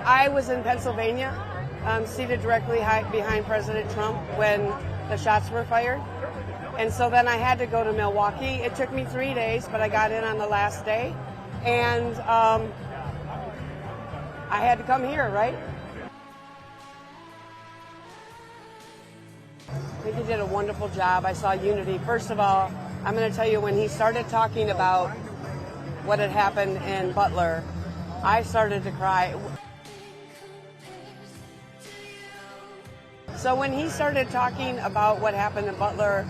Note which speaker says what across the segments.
Speaker 1: I was in Pennsylvania, seated directly behind President Trump when the shots were fired. And so then I had to go to Milwaukee. It took me 3 days, but I got in on the last day. And I had to come here, right? I think he did a wonderful job. I saw unity. First of all, I'm going to tell you, when he started talking about what had happened in Butler, I started to cry. So when he started talking about what happened in Butler,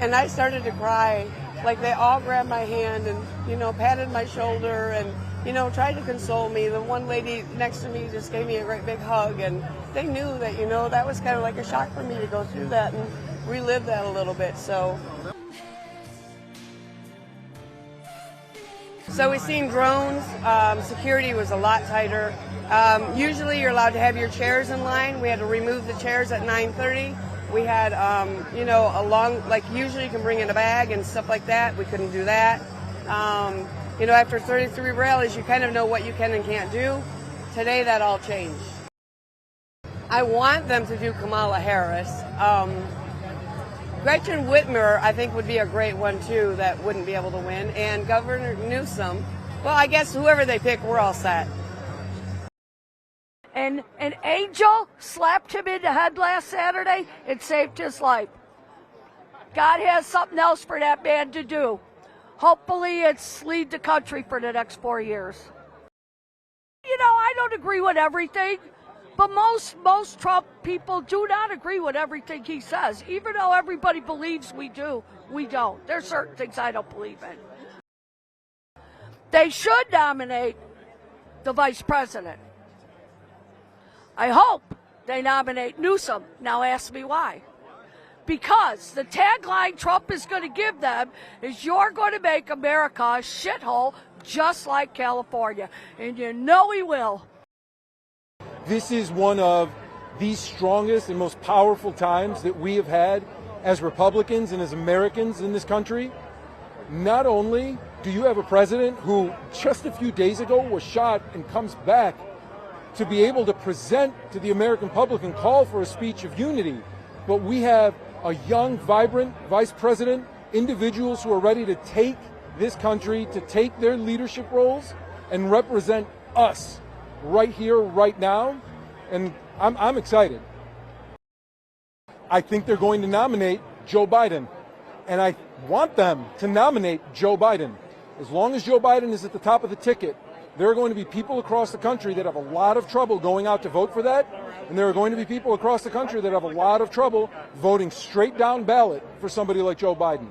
Speaker 1: and I started to cry, like they all grabbed my hand and, you know, patted my shoulder and, you know, tried to console me. The one lady next to me just gave me a great big hug, and they knew that, you know, that was kind of like a shock for me to go through that and relive that a little bit. So we've seen drones. Security was a lot tighter. Usually you're allowed to have your chairs in line. We had to remove the chairs at 9:30. We had, you know, like usually you can bring in a bag and stuff like that. We couldn't do that. You know, after 33 rallies, you kind of know what you can and can't do. Today, that all changed. I want them to do Kamala Harris. Gretchen Whitmer, I think, would be a great one, too, that wouldn't be able to win. And Governor Newsom, well, I guess whoever they pick, we're all set.
Speaker 2: And an angel slapped him in the head last Saturday and saved his life. God has something else for that man to do. Hopefully it's lead the country for the next 4 years. You know, I don't agree with everything, but most Trump people do not agree with everything he says. Even though everybody believes we do, we don't. There's certain things I don't believe in. They should nominate the vice president. I hope they nominate Newsom. Now ask me why. Because the tagline Trump is going to give them is, you're going to make America a shithole just like California. And you know he will.
Speaker 3: This is one of the strongest and most powerful times that we have had as Republicans and as Americans in this country. Not only do you have a president who just a few days ago was shot and comes back to be able to present to the American public and call for a speech of unity, but we have a young, vibrant vice president, individuals who are ready to take this country, to take their leadership roles and represent us right here, right now. And I'm excited. I think they're going to nominate Joe Biden, and I want them to nominate Joe Biden. As long as Joe Biden is at the top of the ticket, there are going to be people across the country that have a lot of trouble going out to vote for that, and there are going to be people across the country that have a lot of trouble voting straight down ballot for somebody like Joe Biden.